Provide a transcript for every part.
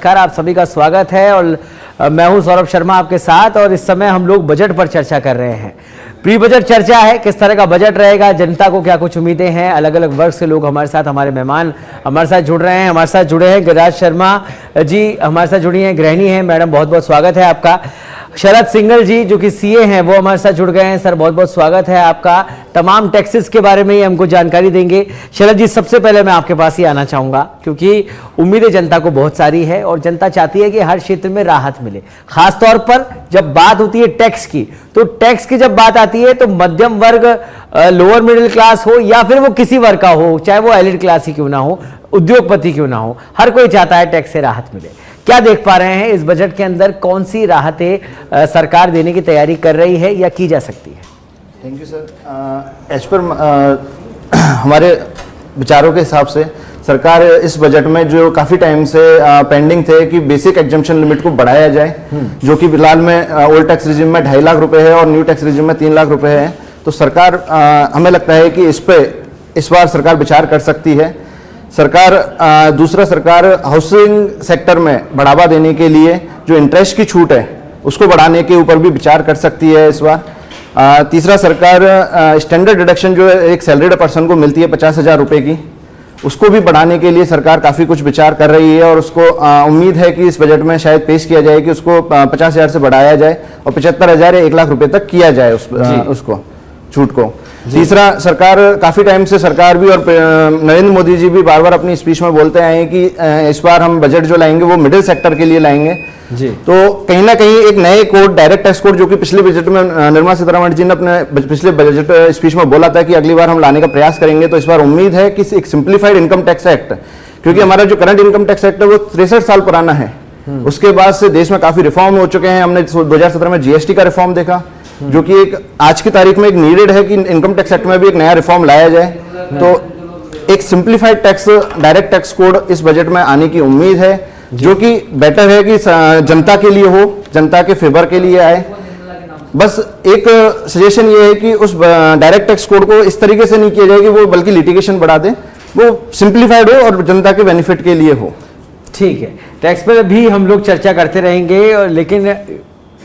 नमस्कार, आप सभी का स्वागत है और मैं हूं सौरभ शर्मा आपके साथ। और इस समय हम लोग बजट पर चर्चा कर रहे हैं। प्री बजट चर्चा है, किस तरह का बजट रहेगा, जनता को क्या कुछ उम्मीदें हैं। अलग अलग वर्ग से लोग हमारे साथ, हमारे मेहमान हमारे साथ जुड़ रहे हैं। हमारे साथ जुड़े हैं गिरिराज शर्मा जी, हमारे साथ जुड़ी हैं, गृहिणी हैं। मैडम बहुत बहुत स्वागत है आपका। शरद सिंघल जी जो कि सीए हैं, वो हमारे साथ जुड़ गए हैं। सर बहुत बहुत स्वागत है आपका। तमाम टैक्सेस के बारे में ही हमको जानकारी देंगे। शरद जी, सबसे पहले मैं आपके पास ही आना चाहूँगा, क्योंकि उम्मीदें जनता को बहुत सारी है और जनता चाहती है कि हर क्षेत्र में राहत मिले। खासतौर पर जब बात होती है टैक्स की, तो टैक्स की जब बात आती है तो मध्यम वर्ग, लोअर मिडिल क्लास हो या फिर वो किसी वर्ग का हो, चाहे वो एलिट क्लास ही क्यों ना हो, उद्योगपति क्यों ना हो, हर कोई चाहता है टैक्स से राहत मिले। क्या देख पा रहे हैं इस बजट के अंदर, कौन सी राहतें सरकार देने की तैयारी कर रही है या की जा सकती है? Thank you sir. As per हमारे विचारों के हिसाब से सरकार इस बजट में जो काफ़ी टाइम से पेंडिंग थे कि बेसिक एग्जम्पशन लिमिट को बढ़ाया जाए, जो कि फिलहाल में ओल्ड टैक्स रिजिम में 2.5 लाख रुपए है और न्यू टैक्स रिजिम में 3 लाख रुपए है। तो सरकार हमें लगता है कि इस बार सरकार विचार कर सकती है। दूसरा सरकार हाउसिंग सेक्टर में बढ़ावा देने के लिए जो इंटरेस्ट की छूट है उसको बढ़ाने के ऊपर भी विचार कर सकती है इस बार। तीसरा सरकार स्टैंडर्ड डिडक्शन जो एक सैलरीड पर्सन को मिलती है 50,000 रुपये की, उसको भी बढ़ाने के लिए सरकार काफ़ी कुछ विचार कर रही है और उसको उम्मीद है कि इस बजट में शायद पेश किया जाए कि उसको 50,000 से बढ़ाया जाए और 75,000 या 1 लाख रुपये तक किया जाए उसको छूट को। तीसरा, सरकार काफ़ी टाइम से सरकार भी और नरेंद्र मोदी जी भी बार बार अपनी स्पीच में बोलते आए हैं कि इस बार हम बजट जो लाएंगे वो मिडिल सेक्टर के लिए लाएंगे जी। तो कहीं ना कहीं एक नए कोड, डायरेक्ट टैक्स कोड, जो कि पिछले बजट में निर्मला सीतारमण जी ने अपने पिछले बजट स्पीच में बोला था कि अगली बार हम लाने का प्रयास करेंगे, तो इस बार उम्मीद है कि एक सिंप्लीफाइड इनकम टैक्स एक्ट, क्योंकि हमारा जो करंट इनकम टैक्स एक्ट है वो 63 साल पुराना है। उसके बाद से देश में काफ़ी रिफॉर्म हो चुके हैं। हमने 2017 में जीएसटी का रिफॉर्म देखा, जो कि एक आज की तारीख में एक नीडेड है कि इनकम टैक्स एक्ट में भी एक नया रिफॉर्म लाया जाए। तो एक simplified tax, direct tax code इस बजट में आने की उम्मीद है, जो कि बेटर है कि जनता के लिए हो, जनता के फेवर के लिए आए। बस एक सजेशन ये है कि उस डायरेक्ट टैक्स कोड को इस तरीके से नहीं किया जाए कि वो बल्कि लिटिगेशन बढ़ा दे, वो सिंप्लीफाइड हो और जनता के बेनिफिट के लिए हो। ठीक है, टैक्स पर भी हम लोग चर्चा करते रहेंगे। और लेकिन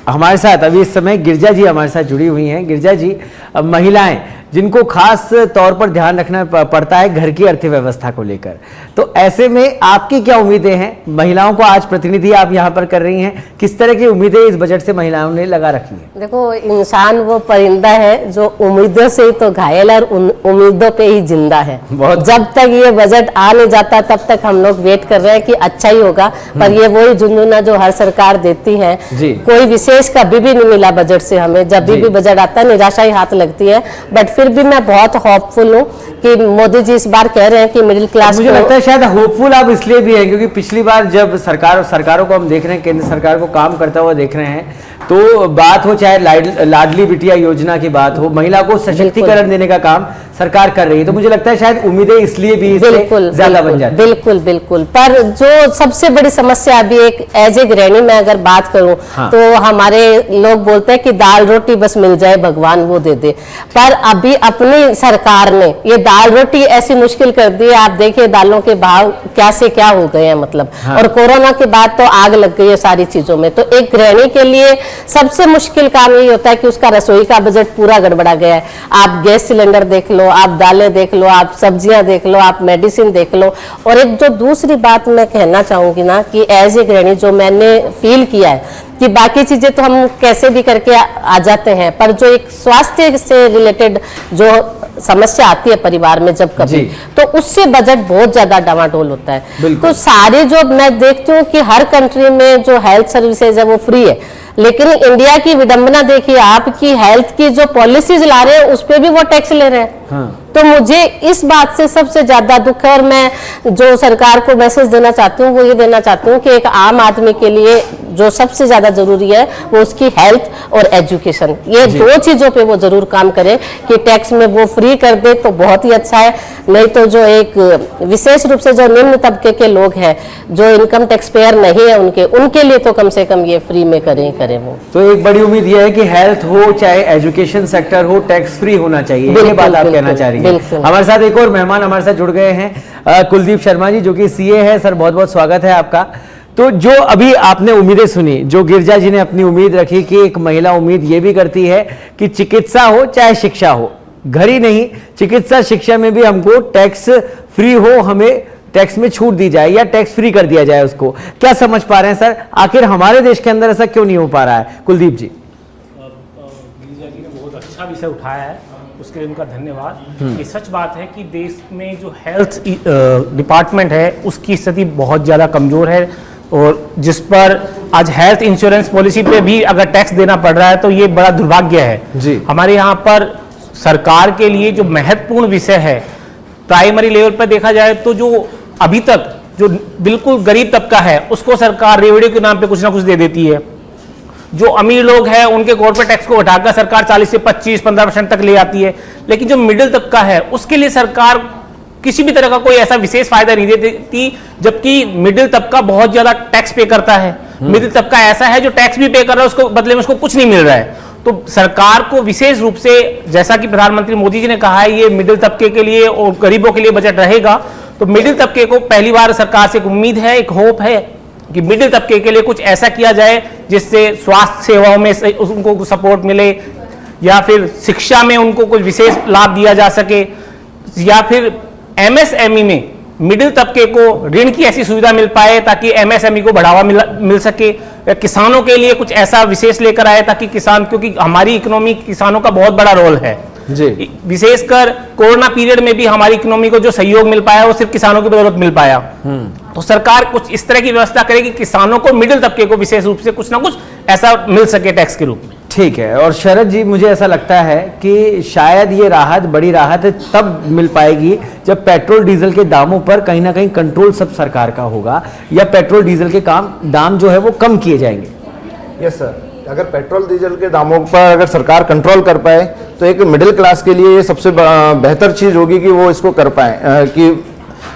हमारे साथ अभी इस समय गिरिजा जी हमारे साथ जुड़ी हुई हैं। गिरिजा जी, महिलाएं जिनको खास तौर पर ध्यान रखना पड़ता है घर की अर्थव्यवस्था को लेकर, तो ऐसे में आपकी क्या उम्मीदें हैं? महिलाओं को आज प्रतिनिधि आप यहाँ पर कर रही हैं, किस तरह की उम्मीदें इस बजट से महिलाओं ने लगा रखी है? देखो, इंसान वो परिंदा है जो उम्मीदों से तो घायल और उम्मीदों पे ही जिंदा है। जब तक ये बजट आ नहीं जाता तब तक हम लोग वेट कर रहे हैं कि अच्छा ही होगा, पर ये वही जुनूना जो हर सरकार देती है। कोई विशेष कभी भी नहीं मिला बजट से हमें। जब भी बजट आता है निराशा ही हाथ लगती है। बट फिर भी मैं बहुत होपफुल हूँ कि मोदी जी इस बार कह रहे हैं कि मिडिल क्लास, मुझे लगता है शायद होपफुल आप इसलिए भी हैं क्योंकि पिछली बार जब सरकारों को हम देख रहे हैं, केंद्र सरकार को काम करता हुआ देख रहे हैं, तो बात हो चाहे लाडली बिटिया योजना की बात हो, महिला को सशक्तिकरण देने का काम सरकार कर रही है। तो मुझे लगता है शायद उम्मीदें इसलिए भी ज्यादा बन जाती है। बिल्कुल बिल्कुल। पर जो सबसे बड़ी समस्या अभी एक एज ए गृहिणी में अगर बात करूं, तो हमारे लोग बोलते हैं कि दाल रोटी बस मिल जाए भगवान वो दे दे। पर अभी अपनी सरकार ने ये दाल रोटी ऐसी मुश्किल कर दी है। आप देखिए दालों के भाव क्या से क्या हो गए हैं, मतलब। और कोरोना के बाद तो आग लग गई है सारी चीजों में। तो एक गृहिणी के लिए सबसे मुश्किल काम यही होता है कि उसका रसोई का बजट पूरा गड़बड़ा गया है। आप गैस सिलेंडर देख लो, आप दालें देख लो, आप सब्जियां देख लो, आप मेडिसिन देख लो। और एक जो दूसरी बात मैं कहना चाहूंगी ना, कि एज ए गृहिणी जो मैंने फील किया है कि बाकी चीजें तो हम कैसे भी करके आ जाते हैं, पर जो एक स्वास्थ्य से रिलेटेड जो समस्या आती है परिवार में जब कभी, तो उससे बजट बहुत ज्यादा डामाडोल होता है। तो सारे जो मैं देखती हूँ कि हर कंट्री में जो हेल्थ सर्विसेज है वो फ्री है, लेकिन इंडिया की विडंबना देखिए आप कि हेल्थ की जो पॉलिसीज ला रहे हैं उस पर भी वो टैक्स ले रहे हैं। तो मुझे इस बात से सबसे ज्यादा दुख है। और मैं जो सरकार को मैसेज देना चाहती हूँ वो ये देना चाहती हूँ कि एक आम आदमी के लिए जो सबसे ज्यादा जरूरी है वो उसकी हेल्थ और एजुकेशन, ये दो चीजों पे वो जरूर काम करे कि टैक्स में वो फ्री कर दे तो बहुत ही अच्छा है। नहीं तो जो एक विशेष रूप से जो निम्न तबके के लोग हैं, जो इनकम टैक्स पेयर नहीं है, उनके लिए तो कम से कम ये फ्री में करें वो। तो एक बड़ी उम्मीद ये है कि हेल्थ हो चाहे एजुकेशन सेक्टर हो, टैक्स फ्री होना चाहिए, ये बात आप कहना चाह रही हैं। हमारे साथ एक और मेहमान हमारे साथ जुड़ गए हैं, कुलदीप शर्मा जी जो कि सीए है। सर बहुत बहुत स्वागत है आपका। तो जो अभी आपने उम्मीदें सुनी, जो गिरजा जी ने अपनी उम्मीद रखी कि एक महिला उम्मीद ये भी करती है कि चिकित्सा हो चाहे शिक्षा हो, घर ही नहीं चिकित्सा शिक्षा में भी हमको टैक्स फ्री हो, हमें टैक्स में छूट दी जाए या टैक्स फ्री कर दिया जाए उसको। क्या समझ पा रहे हैं सर, आखिर हमारे देश के अंदर ऐसा क्यों नहीं हो पा रहा है? कुलदीप जी। गिरिजा जी ने बहुत अच्छा विषय उठाया है, उसके लिए उनका धन्यवाद। ये सच बात है कि देश में जो हेल्थ डिपार्टमेंट है उसकी स्थिति बहुत ज़्यादा कमज़ोर है, और जिस पर आज हेल्थ इंश्योरेंस पॉलिसी पे भी अगर टैक्स देना पड़ रहा है तो ये बड़ा दुर्भाग्य है जी। हमारे यहाँ पर सरकार के लिए जो महत्वपूर्ण विषय है, प्राइमरी लेवल पर देखा जाए तो जो अभी तक जो बिल्कुल गरीब तबका है उसको सरकार रेवेन्यू के नाम पे कुछ ना कुछ दे देती है। जो अमीर लोग हैं उनके कॉर्पोरेट टैक्स को हटाकर सरकार 40 से 25-15% तक ले आती है, लेकिन जो मिडिल तबका है उसके लिए सरकार किसी भी तरह का कोई ऐसा विशेष फायदा नहीं देती, जबकि मिडिल तबका बहुत ज्यादा टैक्स पे करता है। मिडिल तबका ऐसा है जो टैक्स भी पे कर रहा है, उसको बदले में उसको कुछ नहीं मिल रहा है। तो सरकार को विशेष रूप से, जैसा कि प्रधानमंत्री मोदी जी ने कहा है, ये मिडिल तबके के लिए और गरीबों के लिए बजट रहेगा। तो मिडिल तबके को पहली बार सरकार से एक उम्मीद है, एक होप है कि मिडिल तबके के लिए कुछ ऐसा किया जाए जिससे स्वास्थ्य सेवाओं में उनको सपोर्ट मिले, या फिर शिक्षा में उनको कुछ विशेष लाभ दिया जा सके, या फिर एमएसएमई में मिडिल तबके को ऋण की ऐसी सुविधा मिल पाए ताकि एमएसएमई को बढ़ावा मिल सके, या किसानों के लिए कुछ ऐसा विशेष लेकर आए ताकि किसान, क्योंकि हमारी इकोनॉमी किसानों का बहुत बड़ा रोल है जी। विशेषकर कोरोना पीरियड में भी हमारी इकोनॉमी को जो सहयोग मिल पाया वो सिर्फ किसानों की बदौलत मिल पाया। तो सरकार कुछ इस तरह की व्यवस्था करेगी कि किसानों को, मिडिल तबके को विशेष रूप से कुछ ना कुछ ऐसा मिल सके टैक्स के रूप में। ठीक है। और शरद जी, मुझे ऐसा लगता है कि शायद ये राहत, बड़ी राहत तब मिल पाएगी जब पेट्रोल डीजल के दामों पर कहीं ना कहीं कंट्रोल सब सरकार का होगा, या पेट्रोल डीजल के दाम जो है वो कम किए जाएंगे। यस सर, अगर पेट्रोल डीजल के दामों पर अगर सरकार कंट्रोल कर पाए तो एक मिडिल क्लास के लिए ये सबसे बेहतर चीज़ होगी कि वो इसको कर पाए,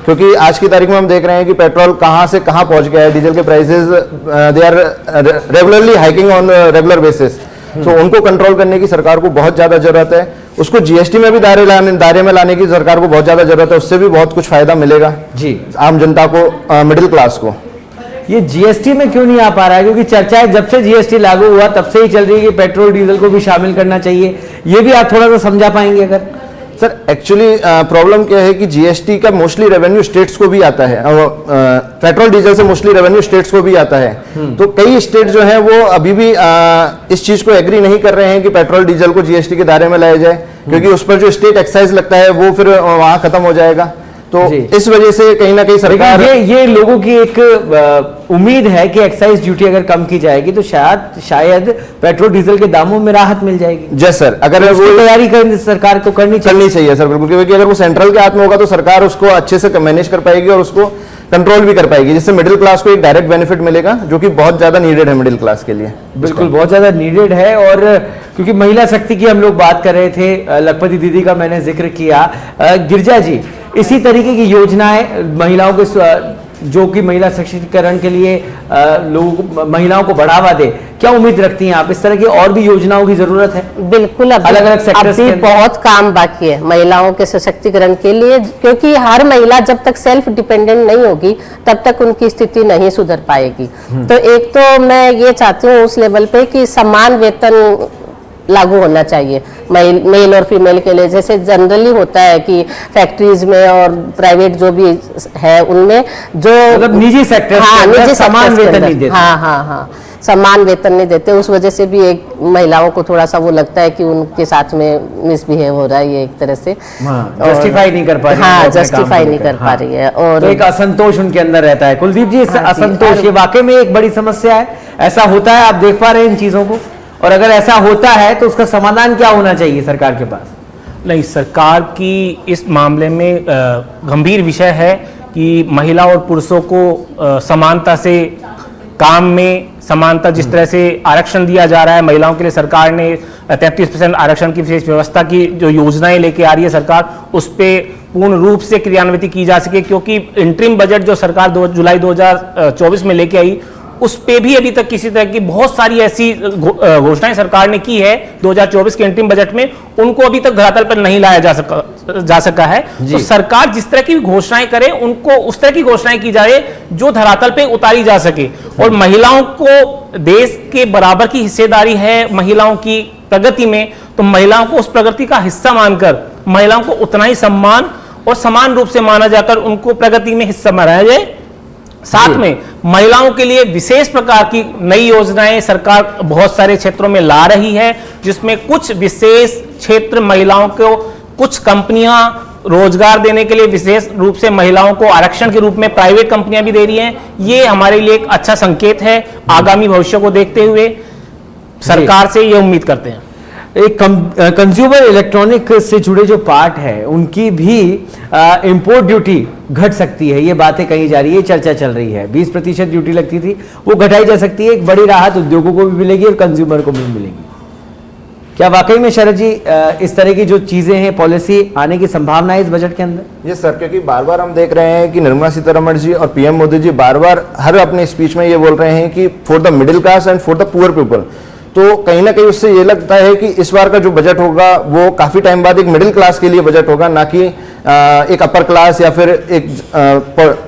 क्योंकि आज की तारीख में हम देख रहे हैं कि पेट्रोल कहाँ से कहाँ पहुँच गया है। डीजल के prices they are regularly hiking on regular basis. तो उनको कंट्रोल करने की सरकार को बहुत ज़्यादा जरूरत है। उसको जीएसटी में भी दायरे में लाने की सरकार को बहुत ज़्यादा जरूरत है। उससे भी बहुत कुछ फायदा मिलेगा जी आम जनता को, मिडिल क्लास को। ये जीएसटी में क्यों नहीं आ पा रहा है? क्योंकि चर्चा जब से जीएसटी लागू हुआ तब से ही चल रही है कि पेट्रोल डीजल को भी शामिल करना चाहिए। ये भी आप थोड़ा सा समझा पाएंगे अगर? सर एक्चुअली प्रॉब्लम क्या है कि जीएसटी का मोस्टली रेवेन्यू स्टेट्स को भी आता है, पेट्रोल डीजल से मोस्टली रेवेन्यू स्टेट्स को भी आता है। तो कई स्टेट जो हैं वो अभी भी इस चीज को एग्री नहीं कर रहे हैं कि पेट्रोल डीजल को जीएसटी के दायरे में लाया जाए, क्योंकि उस पर जो स्टेट एक्साइज लगता है वो फिर वहां खत्म हो जाएगा। तो इस वजह से कहीं ना कहीं सरकार, ये लोगों की एक उम्मीद है कि एक्साइज ड्यूटी अगर कम की जाएगी तो शायद पेट्रोल डीजल के दामों में राहत मिल जाएगी। जय सर, अगर वो तैयारी करनी सरकार को करनी चाहिए सर, बिल्कुल, क्योंकि अगर वो सेंट्रल के हाथ में होगा तो सरकार उसको अच्छे से मैनेज कर पाएगी और उसको कंट्रोल भी कर पाएगी, जिससे मिडिल क्लास को एक डायरेक्ट बेनिफिट मिलेगा, जो कि बहुत ज्यादा नीडेड है मिडिल क्लास के लिए। बिल्कुल बहुत ज्यादा नीडेड है। और क्योंकि महिला शक्ति की हम लोग बात कर रहे थे, लखपति दीदी का मैंने जिक्र किया, गिरजा जी, इसी तरीके की योजनाएं महिलाओं के, जो कि महिला सशक्तिकरण के लिए लोग महिलाओं को बढ़ावा दे, क्या उम्मीद रखती हैं आप? इस तरह की और भी योजनाओं की जरूरत है? बिल्कुल, अलग-अलग सेक्टर्स अभी बहुत काम बाकी है महिलाओं के सशक्तिकरण के लिए, क्योंकि हर महिला जब तक सेल्फ डिपेंडेंट नहीं होगी तब तक उनकी स्थिति नहीं सुधर पाएगी। तो एक तो मैं ये चाहती हूँ उस लेवल पे कि समान वेतन लागू होना चाहिए मेल और फीमेल के लिए, जैसे जनरली होता है कि फैक्ट्रीज में और प्राइवेट जो भी है उनमें जो मतलब निजी सेक्टर, हाँ, निजी समान वेतन नहीं देते। हाँ, समान वेतन नहीं देते। उस वजह से भी एक महिलाओं को थोड़ा सा वो लगता है कि उनके साथ में मिसबिहेव हो रहा है, ये एक तरह से जस्टिफाई नहीं कर पा रही है। हाँ, जस्टिफाई नहीं कर पा रही है, और तो एक असंतोष उनके अंदर रहता है। कुलदीप जी, इस असंतोष ये वाकई में एक बड़ी समस्या है? ऐसा होता है? आप देख पा रहे हैं इन चीजों को? और अगर ऐसा होता है तो उसका समाधान क्या होना चाहिए सरकार के पास? नहीं, सरकार की इस मामले में गंभीर विषय है कि महिला और पुरुषों को समानता से काम में समानता, जिस तरह से आरक्षण दिया जा रहा है महिलाओं के लिए, सरकार ने 33% आरक्षण की विशेष व्यवस्था की जो योजनाएं लेके आ रही है सरकार, उस पर पूर्ण रूप से क्रियान्वित की जा सके, क्योंकि इंटरिम बजट जो सरकार जुलाई 2024 में लेके आई उस पे भी अभी तक किसी तरह की बहुत सारी ऐसी घोषणाएं सरकार ने की है 2024 के अंतिम बजट में, उनको अभी तक धरातल पर नहीं लाया जा सका है। तो सरकार जिस तरह की घोषणाएं करे उनको उस तरह की घोषणाएं की जाए जो धरातल पे उतारी जा सके। और महिलाओं को देश के बराबर की हिस्सेदारी है महिलाओं की प्रगति में, तो महिलाओं को उस प्रगति का हिस्सा मानकर महिलाओं को उतना ही सम्मान और समान रूप से माना जाकर उनको प्रगति में हिस्सा बनाया जाए। साथ में महिलाओं के लिए विशेष प्रकार की नई योजनाएं सरकार बहुत सारे क्षेत्रों में ला रही है, जिसमें कुछ विशेष क्षेत्र महिलाओं को, कुछ कंपनियां रोजगार देने के लिए विशेष रूप से महिलाओं को आरक्षण के रूप में प्राइवेट कंपनियां भी दे रही हैं। ये हमारे लिए एक अच्छा संकेत है। आगामी भविष्य को देखते हुए सरकार से ये उम्मीद करते हैं। एक कंज्यूमर इलेक्ट्रॉनिक से जुड़े जो पार्ट है उनकी भी इंपोर्ट ड्यूटी घट सकती है, ये बातें कही जा रही है, चर्चा चल रही है। 20% ड्यूटी लगती थी वो घटाई जा सकती है। एक बड़ी राहत उद्योगों को भी मिलेगी और कंज्यूमर को भी मिलेगी। क्या वाकई में शरद जी इस तरह की जो चीजें हैं पॉलिसी आने की संभावना है इस बजट के अंदर? ये सर, क्योंकि बार बार हम देख रहे हैं कि निर्मला सीतारमण जी और पीएम मोदी जी बार बार हर अपने स्पीच में ये बोल रहे हैं कि for the middle class and for the poor people. तो कहीं ना कहीं उससे ये लगता है कि इस बार का जो बजट होगा वो काफी टाइम बाद एक मिडिल क्लास के लिए बजट होगा, ना कि एक अपर क्लास या फिर एक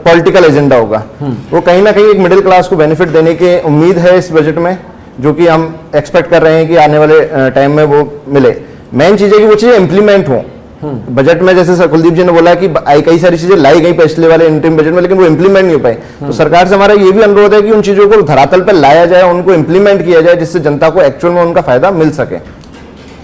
पॉलिटिकल एजेंडा होगा। वो कहीं ना कहीं एक मिडिल क्लास को बेनिफिट देने की उम्मीद है इस बजट में, जो कि हम एक्सपेक्ट कर रहे हैं कि आने वाले टाइम में वो मिले। मेन चीज है कि वो चीजें इंप्लीमेंट हो बजट में। जैसे कुलदीप जी ने बोला कि कई सारी चीजें लाई गई पिछले वाले इंटरिम बजट में, लेकिन वो इंप्लीमेंट नहीं हो पाई। तो सरकार से हमारा ये भी अनुरोध है कि उन चीजों को धरातल पर लाया जाए, उनको इंप्लीमेंट किया जाए, जिससे जनता को एक्चुअल में उनका फायदा मिल सके।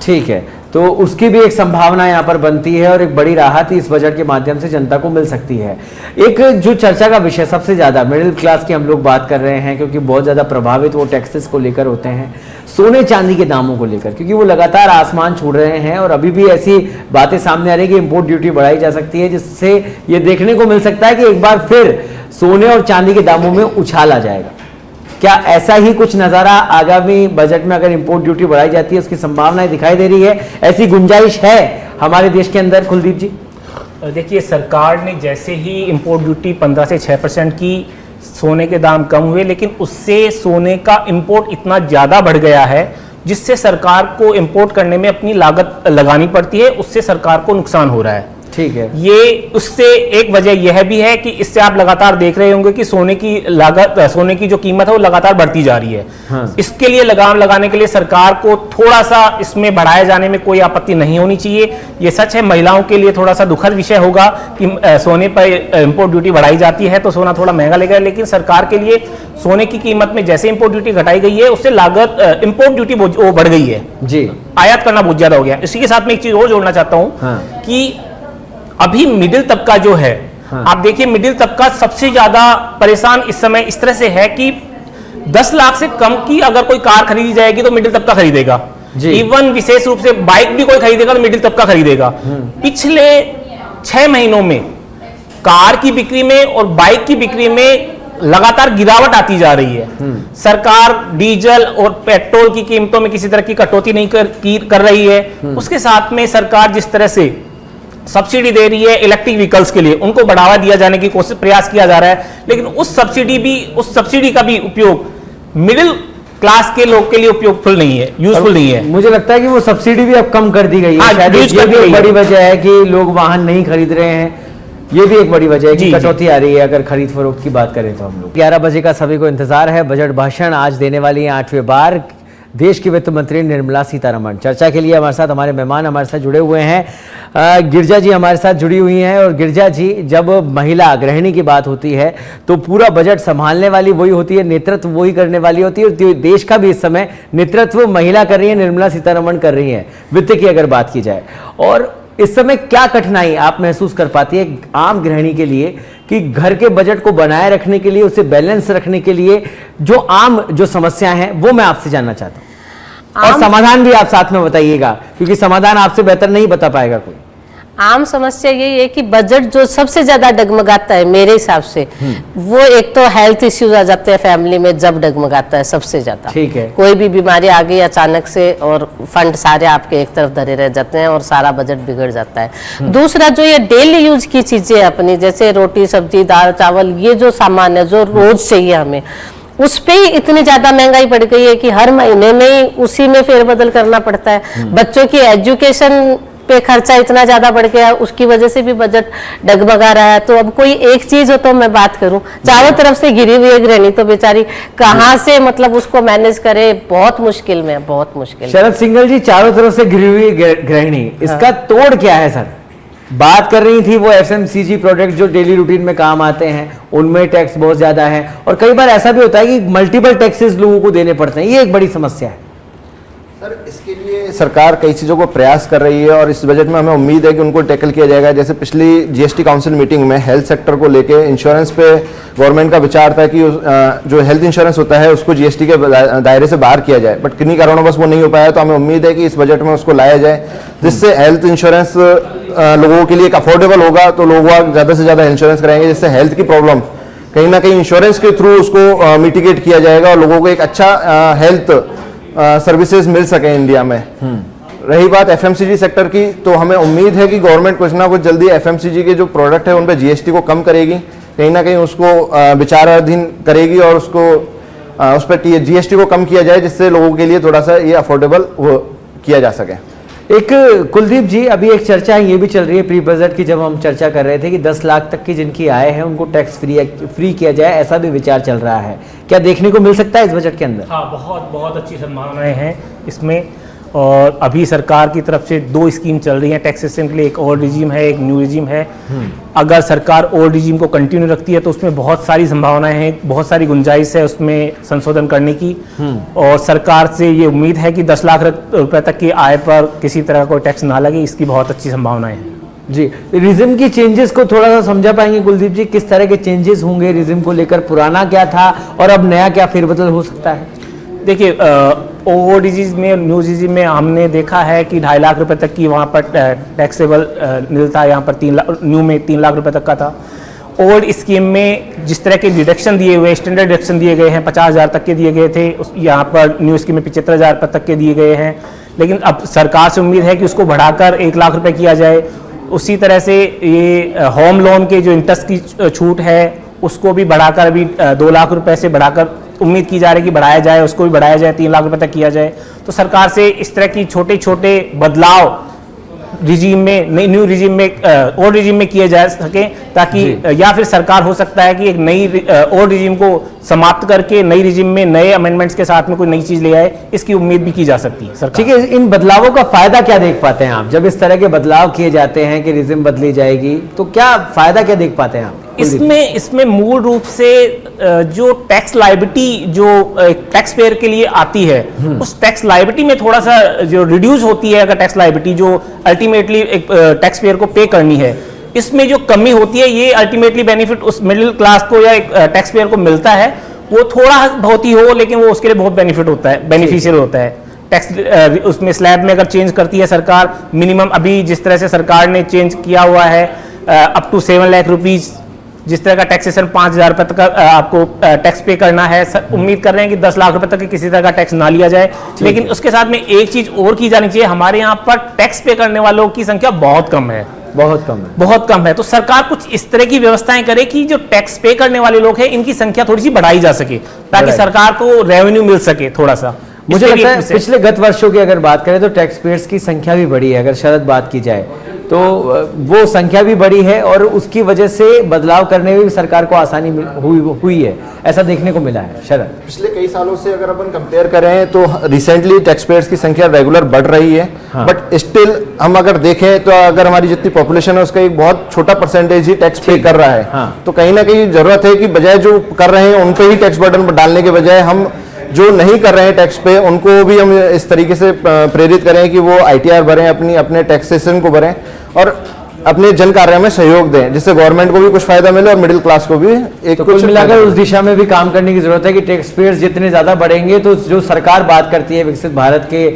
ठीक है, तो उसकी भी एक संभावना यहाँ पर बनती है और एक बड़ी राहत इस बजट के माध्यम से जनता को मिल सकती है। एक जो चर्चा का विषय सबसे ज्यादा मिडिल क्लास की हम लोग बात कर रहे हैं, क्योंकि बहुत ज्यादा प्रभावित वो टैक्सेस को लेकर होते हैं, सोने चांदी के दामों को लेकर, क्योंकि वो लगातार आसमान छू रहे हैं और अभी भी ऐसी बातें सामने आ रही है कि इंपोर्ट ड्यूटी बढ़ाई जा सकती है, जिससे ये देखने को मिल सकता है कि एक बार फिर सोने और चांदी के दामों में उछाल आ जाएगा। क्या ऐसा ही कुछ नजारा आगामी बजट में अगर इंपोर्ट ड्यूटी बढ़ाई जाती है उसकी संभावनाएं दिखाई दे रही है? ऐसी गुंजाइश है हमारे देश के अंदर? कुलदीप जी, देखिए, सरकार ने जैसे ही इंपोर्ट ड्यूटी 15 से 6% की, सोने के दाम कम हुए, लेकिन उससे सोने का इंपोर्ट इतना ज़्यादा बढ़ गया है जिससे सरकार को इंपोर्ट करने में अपनी लागत लगानी पड़ती है, उससे सरकार को नुकसान हो रहा है। ठीक है, ये उससे एक वजह यह भी है कि इससे आप लगातार देख रहे होंगे कि सोने की लागत, सोने की जो कीमत है वो लगातार बढ़ती जा रही है। हाँ। इसके लिए लगाम लगाने के लिए सरकार को थोड़ा सा इसमें बढ़ाए जाने में कोई आपत्ति नहीं होनी चाहिए। ये सच है, महिलाओं के लिए थोड़ा सा दुखद विषय होगा कि सोने पर इंपोर्ट ड्यूटी बढ़ाई जाती है तो सोना थोड़ा महंगा लेगा, लेकिन सरकार के लिए सोने की कीमत में जैसे इंपोर्ट ड्यूटी घटाई गई है उससे लागत, इंपोर्ट ड्यूटी वो बढ़ गई है जी, आयात करना बहुत ज्यादा हो गया। इसी के साथ में एक चीज और जोड़ना चाहता हूं कि अभी मिडिल तबका जो है, आप देखिए मिडिल तबका सबसे ज्यादा परेशान इस समय इस तरह से है कि 10 लाख से कम की अगर कोई कार खरीदी जाएगी तो मिडिल तबका खरीदेगा। इवन विशेष रूप से बाइक भी कोई खरीदेगा तो मिडिल तबका खरीदेगा। पिछले 6 महीनों में कार की बिक्री में और बाइक की बिक्री में लगातार गिरावट आती जा रही है। सरकार डीजल और पेट्रोल की कीमतों में किसी तरह की कटौती नहीं कर रही है। उसके साथ में सरकार जिस तरह से सब्सिडी दे रही है इलेक्ट्रिक व्हीकल्स के लिए, उनको बढ़ावा दिया जाने की कोशिश प्रयास किया जा रहा है, लेकिन उस सब्सिडी का भी उपयोग मिडिल क्लास के लोग के लिए उपयोगफुल नहीं है, यूजफुल नहीं है। मुझे लगता है कि वो सब्सिडी भी अब कम कर दी गई है। शायद ये भी एक बड़ी वजह है कि लोग वाहन नहीं खरीद रहे हैं। ये भी एक बड़ी वजह है कि कटौती आ रही है अगर खरीद फरोख्त की बात करें तो। हम लोग 11 बजे का सभी को इंतजार है। बजट भाषण आज देने वाली है 8वें बार देश की वित्त मंत्री निर्मला सीतारमण। चर्चा के लिए हमारे साथ हमारे मेहमान हमारे साथ जुड़े हुए हैं। गिरजा जी हमारे साथ जुड़ी हुई हैं। और गिरजा जी, जब महिला गृहिणी की बात होती है तो पूरा बजट संभालने वाली वही होती है, नेतृत्व वही करने वाली होती है, और देश का भी इस समय नेतृत्व महिला कर रही है, निर्मला सीतारमण कर रही है वित्त की अगर बात की जाए। और इस समय क्या कठिनाई आप महसूस कर पाती है आम गृहिणी के लिए कि घर के बजट को बनाए रखने के लिए, उसे बैलेंस रखने के लिए जो आम जो समस्या हैं वो मैं आपसे जानना चाहता हूं, और समाधान भी आप साथ में बताइएगा, क्योंकि समाधान आपसे बेहतर नहीं बता पाएगा कोई। आम समस्या यही है कि बजट जो सबसे ज्यादा डगमगाता है मेरे हिसाब से, वो एक तो हेल्थ इश्यूज आ जाते हैं फैमिली में, जब डगमगाता है सबसे ज्यादा। ठीक है, कोई भी बीमारी आ गई अचानक से और फंड सारे आपके एक तरफ धरे रह जाते हैं और सारा बजट बिगड़ जाता है। दूसरा जो ये डेली यूज की चीजें अपनी, जैसे रोटी सब्जी दाल चावल, ये जो सामान है जो रोज चाहिए हमें, उस पे ही इतनी ज्यादा महंगाई बढ़ गई है कि हर महीने में ही उसी में फेरबदल करना पड़ता है। बच्चों की एजुकेशन पे खर्चा इतना ज्यादा बढ़ गया, उसकी वजह से भी बजट डगमगा रहा है। तो अब कोई एक चीज हो तो मैं बात करूं, चारों तरफ से घिरी हुई है गृहिणी, तो बेचारी कहाँ से मतलब उसको मैनेज करे, बहुत मुश्किल में, बहुत मुश्किल। शरद सिंघल जी, चारों तरफ से घिरी हुई गृहिणी, इसका तोड़ क्या है सर? बात कर रही थी वो एफएमसीजी प्रोडक्ट जो डेली रूटीन में काम आते हैं, उनमें टैक्स बहुत ज्यादा है, और कई बार ऐसा भी होता है कि मल्टीपल टैक्सेस लोगों को देने पड़ते हैं। ये एक बड़ी समस्या है सर। इसके लिए सरकार कई चीज़ों को प्रयास कर रही है और इस बजट में हमें उम्मीद है कि उनको टैकल किया जाएगा। जैसे पिछली जीएसटी काउंसिल मीटिंग में हेल्थ सेक्टर को लेके इंश्योरेंस पे गवर्नमेंट का विचार था कि जो हेल्थ इंश्योरेंस होता है उसको जीएसटी के दायरे से बाहर किया जाए, बट किन्हीं कारणों बस वो नहीं हो पाया। तो हमें उम्मीद है कि इस बजट में उसको लाया जाए, जिससे हेल्थ इंश्योरेंस लोगों के लिए एक अफोर्डेबल होगा, तो लोग ज़्यादा से ज़्यादा इंश्योरेंस कराएंगे, जिससे हेल्थ की प्रॉब्लम कहीं ना कहीं इंश्योरेंस के थ्रू उसको मिटिगेट किया जाएगा और लोगों को एक अच्छा हेल्थ सर्विसेज मिल सके इंडिया में। रही बात एफएमसीजी सेक्टर की, तो हमें उम्मीद है कि गवर्नमेंट कुछ ना कुछ जल्दी एफएमसीजी के जो प्रोडक्ट है उन पर जीएसटी को कम करेगी, कहीं ना कहीं उसको विचाराधीन करेगी और उसको उस पर जीएसटी को कम किया जाए, जिससे लोगों के लिए थोड़ा सा ये अफोर्डेबल किया जा सके। एक कुलदीप जी, अभी एक चर्चा ये भी चल रही है प्री बजट की, जब हम चर्चा कर रहे थे कि 10 लाख तक की जिनकी आय है उनको टैक्स फ्री किया जाए, ऐसा भी विचार चल रहा है। क्या देखने को मिल सकता है इस बजट के अंदर? हाँ, बहुत बहुत अच्छी संभावनाएं हैं इसमें। और अभी सरकार की तरफ से 2 स्कीम चल रही हैं टैक्सेशन के लिए, एक ओल्ड रिजीम है, एक न्यू रिजीम है। अगर सरकार ओल्ड रिजीम को कंटिन्यू रखती है तो उसमें बहुत सारी संभावनाएं हैं, बहुत सारी गुंजाइश है उसमें संशोधन करने की। और सरकार से ये उम्मीद है कि 10 लाख रुपए तक की आय पर किसी तरह का कोई टैक्स ना लगे, इसकी बहुत अच्छी संभावनाएं हैं। जी, रिजिम की चेंजेस को थोड़ा सा समझा पाएंगे कुलदीप जी, किस तरह के चेंजेस होंगे रिजिम को लेकर? पुराना क्या था और अब नया क्या फेरबदल हो सकता है? देखिए, ओल्ड रिजीम में, न्यू रिजीम में हमने देखा है कि 2.5 लाख रुपए तक की वहाँ पर टैक्सेबल नील था, यहाँ पर 3 लाख, न्यू में 3 लाख रुपए तक का था। ओल्ड स्कीम में जिस तरह के डिडक्शन दिए हुए, स्टैंडर्ड डिडक्शन दिए गए हैं, 50,000 तक के दिए गए थे, यहाँ पर न्यू स्कीम में 75,000 तक के दिए गए हैं। लेकिन अब सरकार से उम्मीद है कि उसको बढ़ाकर 1 लाख रुपए किया जाए। उसी तरह से ये होम लोन के जो इंटरेस्ट की छूट है उसको भी बढ़ाकर अभी 2 लाख रुपए से बढ़ाकर उम्मीद की जा रही है कि बढ़ाया जाए, उसको भी बढ़ाया जाए, 3 लाख रुपए तक किया जाए। तो सरकार से इस तरह की छोटे छोटे बदलाव रिजीम में, न्यू रिजीम में, ओल्ड रिजीम में किए जा सके, ताकि या फिर सरकार हो सकता है कि एक नई ओल्ड रिजीम को समाप्त करके नई रिजीम में नए अमेंडमेंट्स के साथ में कोई नई चीज ले आए, इसकी उम्मीद भी की जा सकती है सरकार। ठीक है, इन बदलावों का फायदा क्या देख पाते हैं आप? जब इस तरह के बदलाव किए जाते हैं कि रिजिम बदली जाएगी, तो क्या फायदा क्या देख पाते हैं आप? इसमें मूल रूप से जो टैक्स लायबिलिटी जो टैक्स पेयर के लिए आती है, उस टैक्स लायबिलिटी में थोड़ा सा जो रिड्यूस होती है, अगर टैक्स लायबिलिटी जो अल्टीमेटली एक टैक्स पेयर को पे करनी है, इसमें जो कमी होती है, ये अल्टीमेटली बेनिफिट उस मिडिल क्लास को या एक टैक्स पेयर को मिलता है। वो थोड़ा बहुत ही हो, लेकिन वो उसके लिए बहुत बेनिफिट होता है, बेनिफिशियल होता है। टैक्स उसमें स्लैब में अगर चेंज करती है सरकार, मिनिमम अभी जिस तरह से सरकार ने चेंज किया हुआ है अप टू 7 लाख रुपीज, जिस तरह का टैक्सेशन 5,000 रुपए तक आपको टैक्स पे करना है, उम्मीद कर रहे हैं कि 10 लाख रुपए तक किसी तरह का टैक्स ना लिया जाए। लेकिन उसके साथ में एक चीज और की जानी चाहिए, हमारे यहाँ पर टैक्स पे करने वालों की संख्या बहुत कम है, बहुत कम है, बहुत कम है। तो सरकार कुछ इस तरह की व्यवस्थाएं करे कि जो टैक्स पे करने वाले लोग हैं इनकी संख्या थोड़ी सी बढ़ाई जा सके, ताकि सरकार को रेवेन्यू मिल सके थोड़ा सा। मुझे लगता है पिछले गत वर्षों की अगर बात करें तो टैक्स पेयर्स की संख्या भी बढ़ी है, अगर शरद बात की जाए तो वो संख्या भी बढ़ी है और उसकी वजह से बदलाव करने में भी सरकार को आसानी हुई है, ऐसा देखने को मिला है। शरद, पिछले कई सालों से अगर अपन कंपेयर करें तो रिसेंटली टैक्स पेयर्स की संख्या रेगुलर बढ़ रही है, बट स्टिल हम अगर देखें तो अगर हमारी जितनी पॉपुलेशन है उसका एक बहुत छोटा परसेंटेज ही टैक्स पे कर रहा है। तो कहीं ना कहीं जरूरत है कि बजाय जो कर रहे हैं उन पे ही टैक्स बर्डन डालने के बजाय हम जो नहीं कर रहे हैं टैक्स पे उनको भी हम इस तरीके से प्रेरित करें कि वो ITR भरें, अपने टैक्सेशन को भरें और अपने जन कार्य में सहयोग दें, जिससे गवर्नमेंट को भी कुछ फायदा मिले और मिडिल क्लास को भी एक कुछ मिलाकर उस दिशा में भी काम करने की जरूरत है कि टैक्स पेयर्स जितने ज्यादा बढ़ेंगे तो जो सरकार बात करती है विकसित भारत के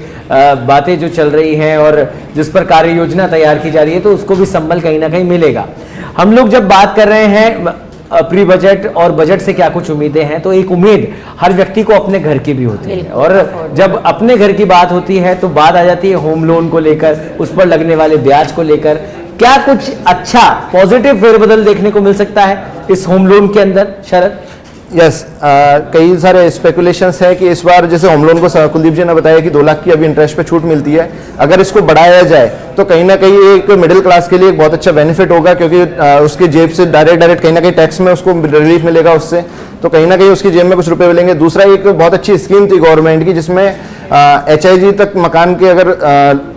बातें जो चल रही हैं और जिस पर कार्य योजना तैयार की जा रही है तो उसको भी संबल कहीं ना कहीं मिलेगा। हम लोग जब बात कर रहे हैं प्री बजट और बजट से क्या कुछ उम्मीदें हैं, तो एक उम्मीद हर व्यक्ति को अपने घर की भी होती है, और जब अपने घर की बात होती है तो बात आ जाती है होम लोन को लेकर, उस पर लगने वाले ब्याज को लेकर। क्या कुछ अच्छा पॉजिटिव फेरबदल देखने को मिल सकता है इस होम लोन के अंदर? शरद, यस, कई सारे स्पेकुलेशंस है कि इस बार जैसे होम लोन को कुलदीप जी ने बताया कि 2 लाख की अभी इंटरेस्ट पे छूट मिलती है, अगर इसको बढ़ाया जाए तो कहीं ना कहीं एक मिडिल क्लास के लिए एक बहुत अच्छा बेनिफिट होगा, क्योंकि उसकी जेब से डायरेक्ट कहीं ना कहीं टैक्स में उसको रिलीफ मिलेगा उससे, तो कहीं ना कहीं उसकी जेब में कुछ रुपए मिलेंगे। दूसरा, एक बहुत अच्छी स्कीम थी गवर्नमेंट की जिसमें HIG तक मकान के अगर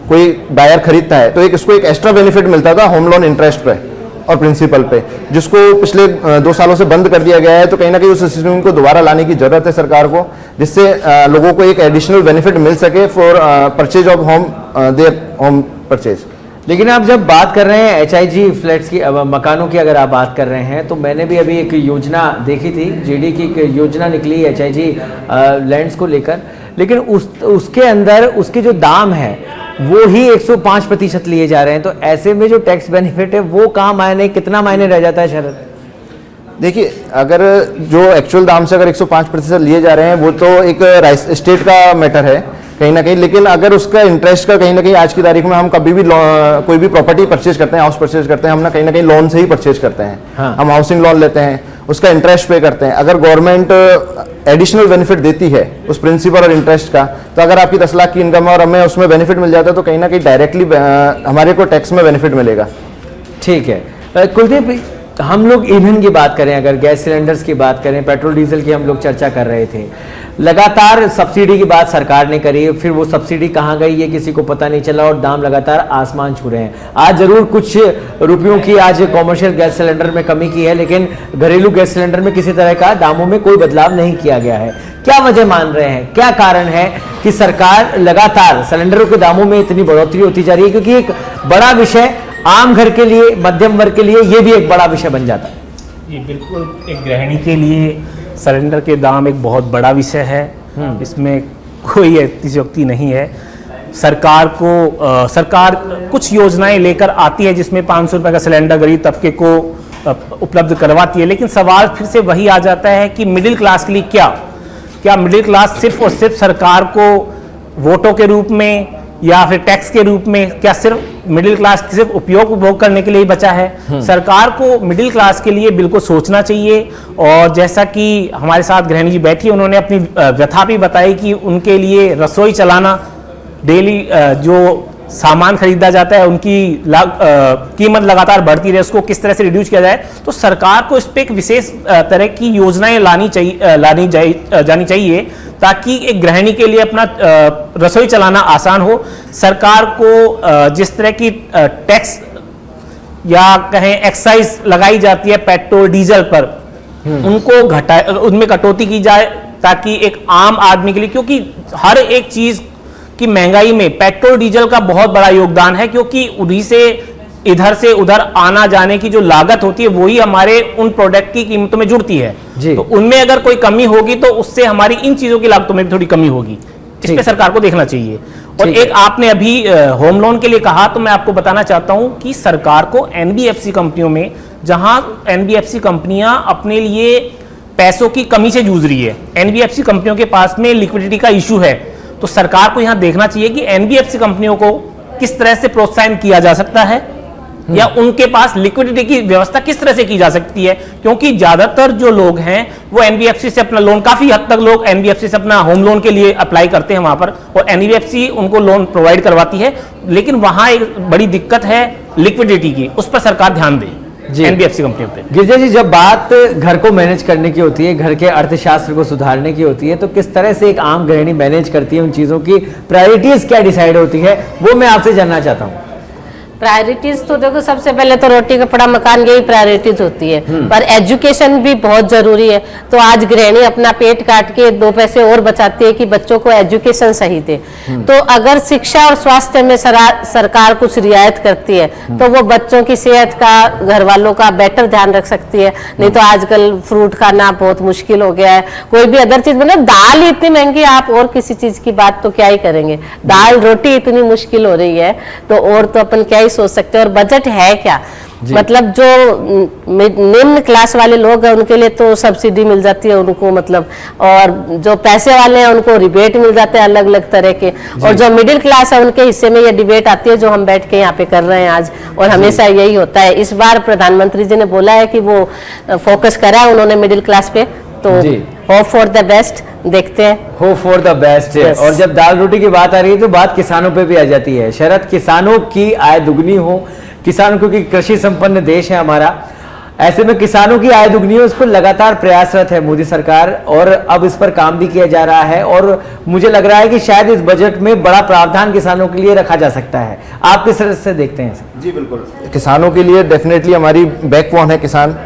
कोई बायर खरीदता है तो इसको एक एक्स्ट्रा बेनिफिट मिलता था होम लोन इंटरेस्ट पे और प्रिंसिपल पे, जिसको पिछले 2 सालों से बंद कर दिया गया है। तो कहीं ना कहीं उस स्कीम को दोबारा लाने की जरूरत है सरकार को, जिससे लोगों को एक एडिशनल बेनिफिट मिल सके for purchase of home, their home purchase. लेकिन आप जब बात कर रहे हैं HIG फ्लैट्स की, मकानों की अगर आप बात कर रहे हैं, तो मैंने भी अभी एक योजना देखी थी, GD की एक योजना निकली HIG लैंड्स को लेकर, लेकिन उसके अंदर उसके जो दाम है वो ही 105% लिए जा रहे हैं। तो ऐसे में जो टैक्स बेनिफिट है वो कहाँ मायने, कितना मायने रह जाता है शरद? देखिए, अगर जो एक्चुअल दाम से अगर 105% लिए जा रहे हैं वो तो एक स्टेट का मैटर है कहीं ना कहीं, लेकिन अगर उसका इंटरेस्ट का कहीं ना कहीं आज की तारीख में हम कभी भी कोई भी प्रॉपर्टी परचेज करते हैं, हाउस परचेज करते हैं, हम ना कहीं ना कहीं लोन से ही परचेज करते हैं। हाँ। हम हाउसिंग लोन लेते हैं, उसका इंटरेस्ट पे करते हैं। अगर गवर्नमेंट एडिशनल बेनिफिट देती है उस प्रिंसिपल और इंटरेस्ट का, तो अगर आपकी 10 लाख की इनकम और हमें उसमें बेनिफिट मिल जाता है तो कहीं ना कहीं डायरेक्टली हमारे को टैक्स में बेनिफिट मिलेगा। ठीक है। कुलदीप, हम लोग ईंधन की बात करें, अगर गैस सिलेंडर्स की बात करें, पेट्रोल डीजल की हम लोग चर्चा कर रहे थे, लगातार सब्सिडी की बात सरकार ने करी, फिर वो सब्सिडी कहाँ गई ये किसी को पता नहीं चला और दाम लगातार आसमान छू रहे हैं। आज जरूर कुछ रुपयों की आज कॉमर्शियल गैस सिलेंडर में कमी की है, लेकिन घरेलू गैस सिलेंडर में किसी तरह का दामों में कोई बदलाव नहीं किया गया है। क्या वजह मान रहे हैं, क्या कारण है कि सरकार लगातार सिलेंडरों के दामों में इतनी बढ़ोतरी होती जा रही है? क्योंकि एक बड़ा विषय आम घर के लिए, मध्यम वर्ग के लिए ये भी एक बड़ा विषय बन जाता है। ये बिल्कुल एक गृहिणी के लिए सिलेंडर के दाम एक बहुत बड़ा विषय है, इसमें कोई अतिशयोक्ति नहीं है। सरकार कुछ योजनाएं लेकर आती है जिसमें 500 रुपये का सिलेंडर गरीब तबके को उपलब्ध करवाती है, लेकिन सवाल फिर से वही आ जाता है कि मिडिल क्लास के लिए क्या मिडिल क्लास सिर्फ और सिर्फ सरकार को वोटों के रूप में या फिर टैक्स के रूप में, क्या सिर्फ मिडिल क्लास सिर्फ उपभोग करने के लिए ही बचा है? सरकार को मिडिल क्लास के लिए बिल्कुल सोचना चाहिए। और जैसा कि हमारे साथ गृहिणी जी बैठी, उन्होंने अपनी व्यथा भी बताई कि उनके लिए रसोई चलाना, डेली जो सामान खरीदा जाता है उनकी कीमत लगातार बढ़ती रहे, उसको किस तरह से रिड्यूस किया जाए। तो सरकार को इस पर एक विशेष तरह की योजनाएं जानी चाहिए ताकि एक गृहिणी के लिए अपना रसोई चलाना आसान हो। सरकार को जिस तरह की टैक्स या कहें एक्साइज लगाई जाती है पेट्रोल डीजल पर, उनको उनमें कटौती की जाए ताकि एक आम आदमी के लिए, क्योंकि हर एक चीज की महंगाई में पेट्रोल डीजल का बहुत बड़ा योगदान है, क्योंकि उन्हीं से इधर से उधर आना जाने की जो लागत होती है वही हमारे उन प्रोडक्ट की कीमतों में जुड़ती है। तो उनमें अगर कोई कमी होगी तो उससे हमारी इन चीजों की लागतों में भी थोड़ी कमी होगी। इस पे सरकार को देखना चाहिए। और एक आपने अभी होम लोन के लिए कहा, तो मैं आपको बताना चाहता हूं कि सरकार को NBFC कंपनियों में, जहां NBFC कंपनियां अपने लिए पैसों की कमी से जूझ रही है, NBFC कंपनियों के पास में लिक्विडिटी का इशू है, तो सरकार को यहां देखना चाहिए कि NBFC कंपनियों को किस तरह से प्रोत्साहन किया जा सकता है या उनके पास लिक्विडिटी की व्यवस्था किस तरह से की जा सकती है। क्योंकि ज्यादातर जो लोग हैं वो NBFC से अपना लोन, काफी हद तक लोग NBFC से अपना होम लोन के लिए अप्लाई करते हैं वहां पर, और NBFC उनको लोन प्रोवाइड करवाती है, लेकिन वहां एक बड़ी दिक्कत है लिक्विडिटी की, उस पर सरकार ध्यान दे NBFC कंपनियों पे। गिरजा जी, जब बात घर को मैनेज करने की होती है, घर के अर्थशास्त्र को सुधारने की होती है, तो किस तरह से एक आम गृहिणी मैनेज करती है, उन चीजों की प्रायोरिटीज क्या डिसाइड होती है, वो मैं आपसे जानना चाहता हूँ। प्रायोरिटीज तो देखो, सबसे पहले तो रोटी कपड़ा मकान, यही प्रायोरिटीज होती है, पर एजुकेशन भी बहुत जरूरी है। तो आज गृहिणी अपना पेट काट के 2 पैसे और बचाती है कि बच्चों को एजुकेशन सही दे। तो अगर शिक्षा और स्वास्थ्य में सरकार कुछ रियायत करती है तो वो बच्चों की सेहत का, घर वालों का बेटर ध्यान रख सकती है। नहीं तो आजकल फ्रूट खाना बहुत मुश्किल हो गया है, कोई भी अदर चीज, मतलब दाल ही इतनी महंगी, आप और किसी चीज की बात तो क्या ही करेंगे, दाल रोटी इतनी मुश्किल हो रही है, तो और तो अपन क्या सोच सकते हैं। और बजट है क्या, मतलब जो निम्न क्लास वाले लोग हैं उनके लिए तो सब्सिडी मिल जाती है उनको, मतलब, और जो पैसे वाले हैं उनको रिबेट मिल जाते हैं अलग अलग तरह के, और जो मिडिल क्लास है उनके हिस्से में ये डिबेट आती है जो हम बैठ के यहाँ पे कर रहे हैं आज, और हमेशा यही होता है। इस बार प्रधानमंत्री जी ने बोला है कि वो फोकस करा है उन्होंने मिडिल क्लास पे, तो जी। होप फॉर द बेस्ट, देखते हैं। Hope for the best. Yes. और जब दाल रोटी की बात आ रही है तो बात किसानों पे भी आ जाती है। शरद, किसानों की आय दुगनी हो, किसानों, क्योंकि कृषि संपन्न देश है हमारा, ऐसे में किसानों की आय दुगनी हो, उसको लगातार प्रयासरत है मोदी सरकार, और अब इस पर काम भी किया जा रहा है। और मुझे लग रहा है कि शायद इस बजट में बड़ा प्रावधान किसानों के लिए रखा जा सकता है। आप किस तरह से देखते हैं इसे? जी बिल्कुल, किसानों के लिए डेफिनेटली हमारी बैकबोन है किसान।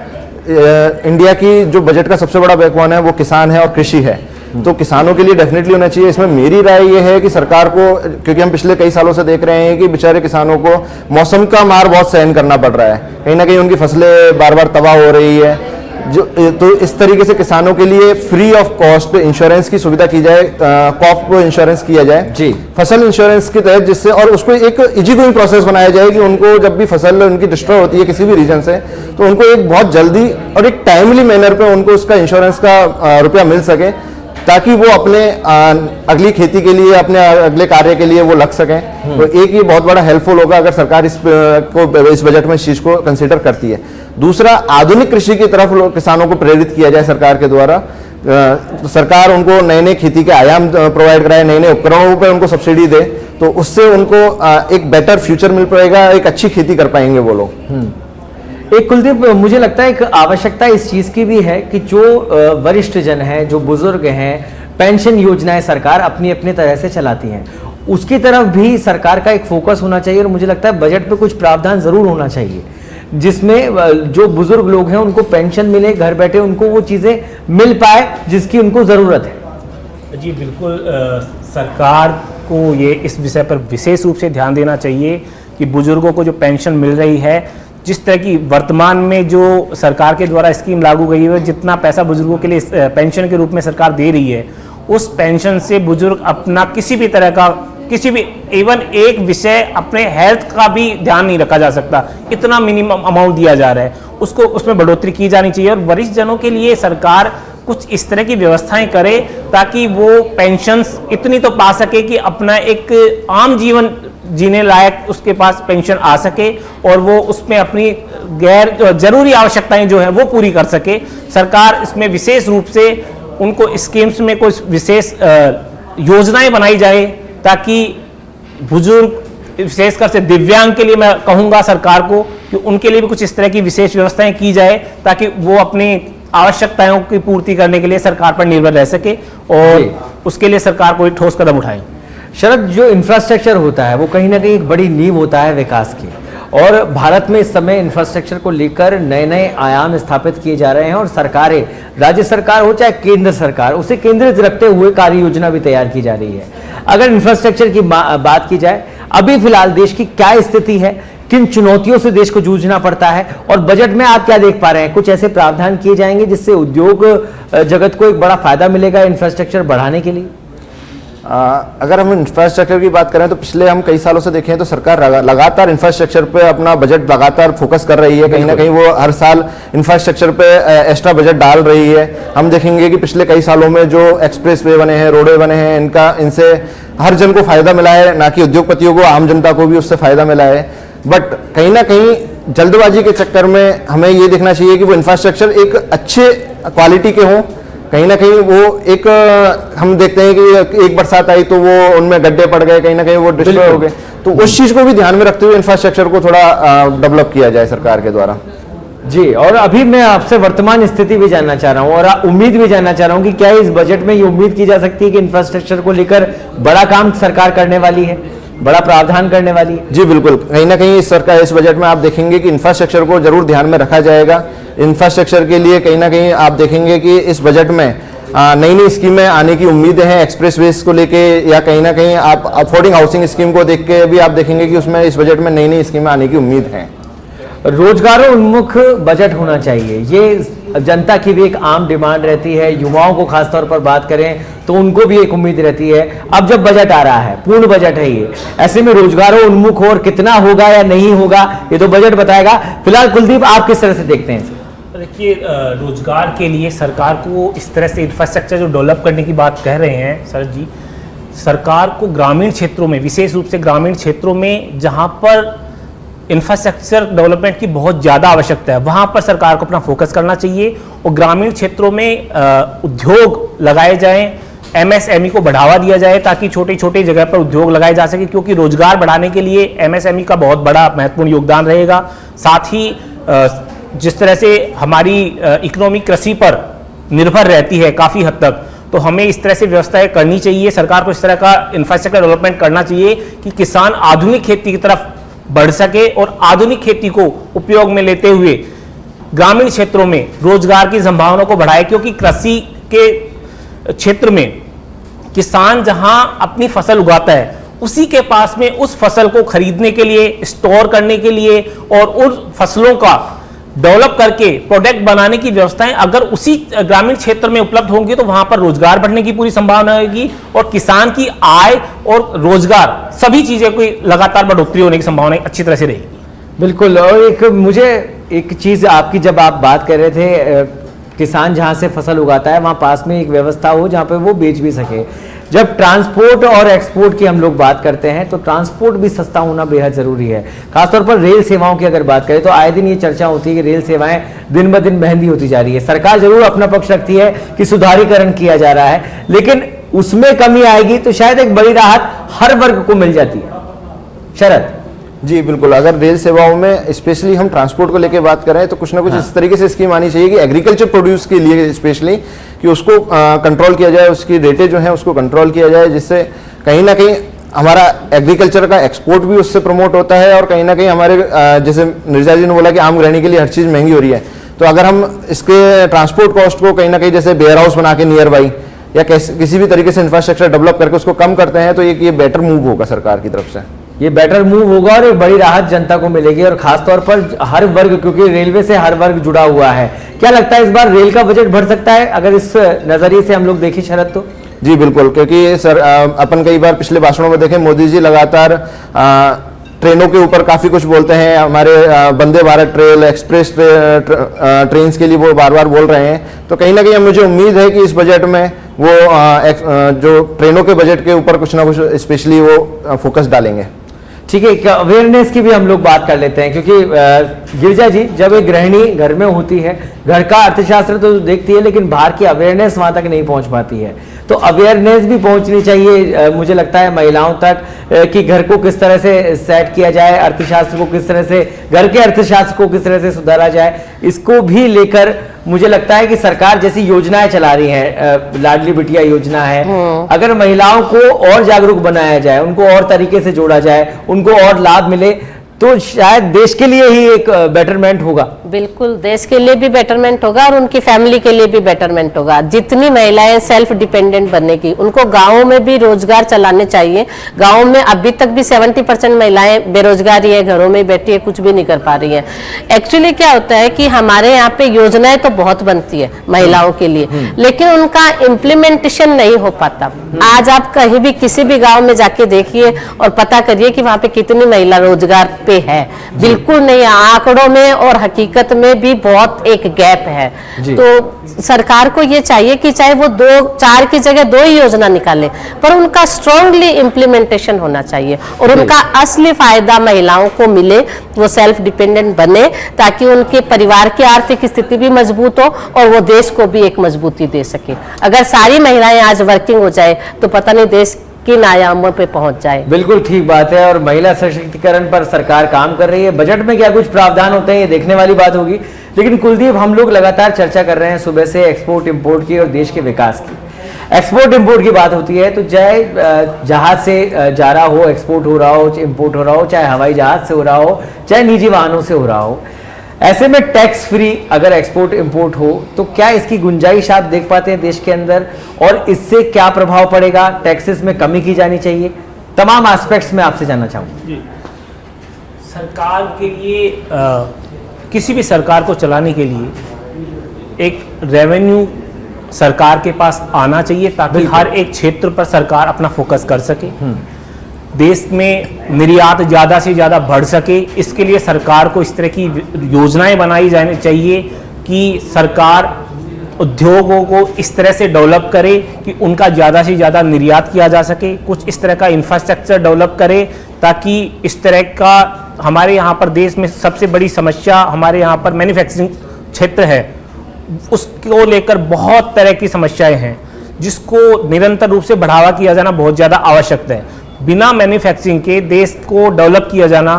इंडिया की जो बजट का सबसे बड़ा बैकबोन है वो किसान है और कृषि है, तो किसानों के लिए डेफिनेटली होना चाहिए। इसमें मेरी राय ये है कि सरकार को, क्योंकि हम पिछले कई सालों से देख रहे हैं कि बेचारे किसानों को मौसम का मार बहुत सहन करना पड़ रहा है, कहीं ना कहीं उनकी फसलें बार बार तबाह हो रही है, तो इस तरीके से किसानों के लिए फ्री ऑफ कॉस्ट इंश्योरेंस की सुविधा की जाए, क्रॉप इंश्योरेंस किया जाए जी, फसल इंश्योरेंस के तहत, जिससे और उसको एक इजी गोइंग प्रोसेस बनाया जाए कि उनको जब भी फसल उनकी डिस्ट्रॉय होती है किसी भी रीजन से, तो उनको एक बहुत जल्दी और एक टाइमली मैनर पे उनको उसका इंश्योरेंस का रुपया मिल सके, ताकि वो अपने अगली खेती के लिए, अपने अगले कार्य के लिए वो लग सकें। तो एक ये बहुत बड़ा हेल्पफुल होगा अगर सरकार इस बजट में इस चीज को कंसीडर करती है। दूसरा, आधुनिक कृषि की तरफ किसानों को प्रेरित किया जाए सरकार के द्वारा। सरकार उनको नए नए खेती के आयाम प्रोवाइड कराए, नए नए उपकरणों पर उनको सब्सिडी दे, तो उससे उनको एक बेटर फ्यूचर मिल पाएगा, एक अच्छी खेती कर पाएंगे वो लोग। एक कुलदीप, मुझे लगता है एक आवश्यकता इस चीज की भी है कि जो वरिष्ठ जन हैं, जो बुजुर्ग हैं, पेंशन योजनाएं सरकार अपनी अपनी तरह से चलाती हैं, उसकी तरफ भी सरकार का एक फोकस होना चाहिए। और मुझे लगता है बजट पे कुछ प्रावधान जरूर होना चाहिए जिसमें जो बुजुर्ग लोग हैं उनको पेंशन मिले, घर बैठे उनको वो चीजें मिल पाए जिसकी उनको जरूरत है। जी बिल्कुल, सरकार को ये इस विषय पर विशेष रूप से ध्यान देना चाहिए कि बुजुर्गों को जो पेंशन मिल रही है, जिस तरह की वर्तमान में जो सरकार के द्वारा स्कीम लागू गई है, जितना पैसा बुजुर्गों के लिए पेंशन के रूप में सरकार दे रही है, उस पेंशन से बुजुर्ग अपना किसी भी तरह का, किसी भी इवन एक विषय अपने हेल्थ का भी ध्यान नहीं रखा जा सकता, इतना मिनिमम अमाउंट दिया जा रहा है, उसको उसमें बढ़ोतरी की जानी चाहिए। और वरिष्ठ जनों के लिए सरकार कुछ इस तरह की व्यवस्थाएं करे ताकि वो पेंशन्स इतनी तो पा सके कि अपना एक आम जीवन जीने लायक उसके पास पेंशन आ सके, और वो उसमें अपनी गैर जरूरी आवश्यकताएं जो है वो पूरी कर सके। सरकार इसमें विशेष रूप से उनको स्कीम्स में कुछ विशेष योजनाएं बनाई जाए ताकि बुजुर्ग, विशेषकर से दिव्यांग के लिए मैं कहूंगा सरकार को कि उनके लिए भी कुछ इस तरह की विशेष व्यवस्थाएं की जाए ताकि वो अपनी आवश्यकताओं की पूर्ति करने के लिए सरकार पर निर्भर रह सके, और उसके लिए सरकार कोई ठोस कदम उठाए। शरद, जो इंफ्रास्ट्रक्चर होता है वो कहीं ना कहीं एक बड़ी नींव होता है विकास की, और भारत में इस समय इंफ्रास्ट्रक्चर को लेकर नए नए आयाम स्थापित किए जा रहे हैं, और सरकारें, राज्य सरकार हो चाहे केंद्र सरकार, उसे केंद्रित रखते हुए कार्य योजना भी तैयार की जा रही है। अगर इंफ्रास्ट्रक्चर की बात की जाए, अभी फिलहाल देश की क्या स्थिति है, किन चुनौतियों से देश को जूझना पड़ता है, और बजट में आप क्या देख पा रहे हैं? कुछ ऐसे प्रावधान किए जाएंगे जिससे उद्योग जगत को एक बड़ा फायदा मिलेगा इंफ्रास्ट्रक्चर बढ़ाने के लिए? अगर हम इंफ्रास्ट्रक्चर की बात करें तो पिछले हम कई सालों से देखें तो सरकार लगातार इंफ्रास्ट्रक्चर पे अपना बजट लगातार फोकस कर रही है, कहीं ना कहीं वो हर साल इंफ्रास्ट्रक्चर पे एक्स्ट्रा बजट डाल रही है। हम देखेंगे कि पिछले कई सालों में जो एक्सप्रेस वे बने हैं, रोडवे बने हैं, इनसे हर जन को फायदा मिला है, ना कि उद्योगपतियों को, आम जनता को भी उससे फायदा मिला है। बट कहीं ना कहीं जल्दबाजी के चक्कर में हमें ये देखना चाहिए कि वो इंफ्रास्ट्रक्चर एक अच्छे क्वालिटी के हों। कहीं ना कहीं वो एक, हम देखते हैं कि एक बरसात आई तो वो उनमें गड्ढे पड़ गए, कहीं ना कहीं वो डिस्ट्रॉय हो गए, तो उस चीज को भी ध्यान में रखते हुए इंफ्रास्ट्रक्चर को थोड़ा डेवलप किया जाए सरकार के द्वारा। जी, और अभी मैं आपसे वर्तमान स्थिति भी जानना चाह रहा हूं और उम्मीद भी जानना चाह रहा हूं कि क्या इस बजट में ये उम्मीद की जा सकती है कि इंफ्रास्ट्रक्चर को लेकर बड़ा काम सरकार करने वाली है, बड़ा प्रावधान करने वाली है? जी बिल्कुल, कहीं ना कहीं इस सरकार इस बजट में आप देखेंगे कि इंफ्रास्ट्रक्चर को जरूर ध्यान में रखा जाएगा। इंफ्रास्ट्रक्चर के लिए कहीं ना कहीं आप देखेंगे कि इस बजट में नई नई स्कीमें आने की उम्मीदें हैं, एक्सप्रेस वेज को लेके, या कहीं ना कहीं आप अफोर्डिंग हाउसिंग स्कीम को देख के भी आप देखेंगे कि उसमें इस बजट में नई नई स्कीमें आने की उम्मीद है। रोजगारोन्मुख बजट होना चाहिए, ये जनता की भी एक आम डिमांड रहती है। युवाओं को खासतौर पर बात करें तो उनको भी एक उम्मीद रहती है। अब जब बजट आ रहा है, पूर्ण बजट है ये, ऐसे में रोजगारोन्मुख और कितना होगा या नहीं होगा ये तो बजट बताएगा। फिलहाल कुलदीप, आप किस तरह से देखते हैं? देखिए, रोजगार के लिए सरकार को इस तरह से इंफ्रास्ट्रक्चर जो डेवलप करने की बात कह रहे हैं सर जी, सरकार को ग्रामीण क्षेत्रों में, विशेष रूप से ग्रामीण क्षेत्रों में जहां पर इंफ्रास्ट्रक्चर डेवलपमेंट की बहुत ज़्यादा आवश्यकता है, वहाँ पर सरकार को अपना फोकस करना चाहिए और ग्रामीण क्षेत्रों में उद्योग लगाए जाएं, एमएसएमई को बढ़ावा दिया जाए ताकि छोटे छोटे जगह पर उद्योग लगाए जा सके, क्योंकि रोजगार बढ़ाने के लिए एमएसएमई का बहुत बड़ा महत्वपूर्ण योगदान रहेगा। साथ ही जिस तरह से हमारी इकोनॉमी कृषि पर निर्भर रहती है काफ़ी हद तक, तो हमें इस तरह से व्यवस्थाएं करनी चाहिए, सरकार को इस तरह का इंफ्रास्ट्रक्चर डेवलपमेंट करना चाहिए कि किसान आधुनिक खेती की तरफ बढ़ सके और आधुनिक खेती को उपयोग में लेते हुए ग्रामीण क्षेत्रों में रोजगार की संभावनाओं को बढ़ाए, क्योंकि कृषि के क्षेत्र में किसान जहां अपनी फसल उगाता है उसी के पास में उस फसल को खरीदने के लिए, स्टोर करने के लिए और उन फसलों का डेवलप करके प्रोडक्ट बनाने की व्यवस्थाएं अगर उसी ग्रामीण क्षेत्र में उपलब्ध होंगी तो वहां पर रोजगार बढ़ने की पूरी संभावना होगी और किसान की आय और रोजगार सभी चीजें कोई लगातार बढ़ोतरी होने की संभावना अच्छी तरह से रहेगी। बिल्कुल। और मुझे एक चीज आपकी, जब आप बात कर रहे थे किसान जहां से फसल उगाता है वहां पास में एक व्यवस्था हो जहां पे वो बेच भी सके। जब ट्रांसपोर्ट और एक्सपोर्ट की हम लोग बात करते हैं तो ट्रांसपोर्ट भी सस्ता होना बेहद जरूरी है। खासतौर पर रेल सेवाओं की अगर बात करें तो आए दिन ये चर्चा होती है कि रेल सेवाएं दिन ब दिन महंगी होती जा रही है। सरकार जरूर अपना पक्ष रखती है कि सुधारीकरण किया जा रहा है, लेकिन उसमें कमी आएगी तो शायद एक बड़ी राहत हर वर्ग को मिल जाती है। शरद जी बिल्कुल, अगर रेल सेवाओं में स्पेशली हम ट्रांसपोर्ट को लेकर बात करें तो कुछ ना कुछ इस तरीके से स्कीम आनी चाहिए कि एग्रीकल्चर प्रोड्यूस के लिए स्पेशली कि उसको कंट्रोल किया जाए, उसकी रेटें जो हैं उसको कंट्रोल किया जाए, जिससे कहीं ना कहीं हमारा एग्रीकल्चर का एक्सपोर्ट भी उससे प्रमोट होता है और कहीं ना कहीं हमारे जैसे निर्जा जी ने बोला कि आम गृहिणी के लिए हर चीज़ महंगी हो रही है, तो अगर हम इसके ट्रांसपोर्ट कॉस्ट को कहीं ना कहीं जैसे वेयर हाउस बना के नियर बाई या किसी भी तरीके से इंफ्रास्ट्रक्चर डेवलप करके उसको कम करते हैं तो ये बेटर मूव होगा सरकार की तरफ से। ये बेटर मूव होगा और एक बड़ी राहत जनता को मिलेगी और खासतौर पर हर वर्ग, क्योंकि रेलवे से हर वर्ग जुड़ा हुआ है। क्या लगता है इस बार रेल का बजट बढ़ सकता है अगर इस नजरिए से हम लोग देखें शरद? तो जी बिल्कुल, क्योंकि सर अपन कई बार पिछले भाषणों में देखें मोदी जी लगातार ट्रेनों के ऊपर काफ़ी कुछ बोलते हैं, हमारे Vande Bharat train, express train के लिए वो बार बार बोल रहे हैं, तो कहीं ना कहीं मुझे उम्मीद है कि इस बजट में वो जो ट्रेनों के बजट के ऊपर कुछ ना कुछ स्पेशली वो फोकस डालेंगे। ठीक है, एक अवेयरनेस की भी हम लोग बात कर लेते हैं, क्योंकि गिरिजा जी जब एक गृहिणी घर में होती है, घर का अर्थशास्त्र तो देखती है लेकिन बाहर की अवेयरनेस वहां तक नहीं पहुंच पाती है, तो अवेयरनेस भी पहुंचनी चाहिए मुझे लगता है महिलाओं तक कि घर को किस तरह से सेट किया जाए, अर्थशास्त्र को किस तरह से, घर के अर्थशास्त्र को किस तरह से सुधारा जाए, इसको भी लेकर मुझे लगता है कि सरकार जैसी योजनाएं चला रही है, लाडली बिटिया योजना है, अगर महिलाओं को और जागरूक बनाया जाए, उनको और तरीके से जोड़ा जाए, उनको और लाभ मिले तो शायद देश के लिए ही एक बेटरमेंट होगा। बिल्कुल, देश के लिए भी बेटरमेंट होगा और उनकी फैमिली के लिए भी बेटरमेंट होगा। जितनी महिलाएं सेल्फ डिपेंडेंट बनेगी, उनको गांवों में भी रोजगार चलाने चाहिए। गांवों में अभी तक भी 70% महिलाएं बेरोजगारी है, घरों में बैठी है, कुछ भी नहीं कर पा रही है। एक्चुअली क्या होता है कि हमारे यहाँ पे योजनाएं तो बहुत बनती है महिलाओं के लिए, लेकिन उनका इम्प्लीमेंटेशन नहीं हो पाता। आज आप कहीं भी किसी भी गाँव में जाके देखिए और पता करिए कि वहाँ पे कितनी महिला रोजगार पे है, बिल्कुल नहीं। आंकड़ों में और हकीकत में भी बहुत एक गैप है। तो सरकार को ये चाहिए कि चाहे वो 2-4 की जगह 2 ही योजना निकाले, पर उनका स्ट्रांगली इम्प्लीमेंटेशन होना चाहिए और उनका असली फायदा महिलाओं को मिले, वो सेल्फ डिपेंडेंट बने, ताकि उनके परिवार की आर्थिक स्थिति भी मजबूत हो और वो देश को भी एक मजबूती दे सके। अगर सारी महिलाएं आज वर्किंग हो जाए तो पता नहीं देश किन आयामों पे पहुंच जाए। बिल्कुल ठीक बात है, और महिला सशक्तिकरण पर सरकार काम कर रही है। बजट में क्या कुछ प्रावधान होते हैं ये देखने वाली बात होगी, लेकिन कुलदीप हम लोग लगातार चर्चा कर रहे हैं सुबह से एक्सपोर्ट इंपोर्ट की और देश के विकास की। एक्सपोर्ट इंपोर्ट की बात होती है तो चाहे जहाज से जा रहा हो, एक्सपोर्ट हो रहा हो, इंपोर्ट हो रहा हो, चाहे हवाई जहाज से हो रहा हो, चाहे निजी वाहनों से हो रहा हो, ऐसे में टैक्स फ्री अगर एक्सपोर्ट इंपोर्ट हो तो क्या इसकी गुंजाइश आप देख पाते हैं देश के अंदर, और इससे क्या प्रभाव पड़ेगा? टैक्सेस में कमी की जानी चाहिए? तमाम एस्पेक्ट्स में आपसे जानना चाहूंगा। सरकार के लिए किसी भी सरकार को चलाने के लिए एक रेवेन्यू सरकार के पास आना चाहिए ताकि हर एक क्षेत्र पर सरकार अपना फोकस कर सके, देश में निर्यात ज़्यादा से ज़्यादा बढ़ सके। इसके लिए सरकार को इस तरह की योजनाएं बनाई जानी चाहिए कि सरकार उद्योगों को इस तरह से डेवलप करे कि उनका ज़्यादा से ज़्यादा निर्यात किया जा सके। कुछ इस तरह का इंफ्रास्ट्रक्चर डेवलप करे ताकि इस तरह का हमारे यहाँ पर देश में सबसे बड़ी समस्या हमारे यहाँ पर मैन्युफैक्चरिंग क्षेत्र है, उसको लेकर बहुत तरह की समस्याएं हैं जिसको निरंतर रूप से बढ़ावा किया जाना बहुत ज़्यादा आवश्यक है। बिना मैन्युफैक्चरिंग के देश को डेवलप किया जाना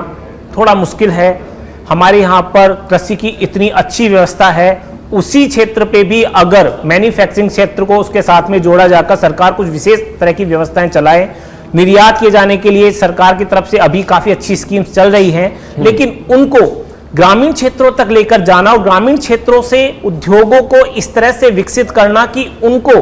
थोड़ा मुश्किल है। हमारे यहाँ पर कृषि की इतनी अच्छी व्यवस्था है, उसी क्षेत्र पे भी अगर मैन्युफैक्चरिंग क्षेत्र को उसके साथ में जोड़ा जाकर सरकार कुछ विशेष तरह की व्यवस्थाएं चलाए, निर्यात किए जाने के लिए सरकार की तरफ से अभी काफ़ी अच्छी स्कीम्स चल रही हैं, लेकिन उनको ग्रामीण क्षेत्रों तक लेकर जाना और ग्रामीण क्षेत्रों से उद्योगों को इस तरह से विकसित करना कि उनको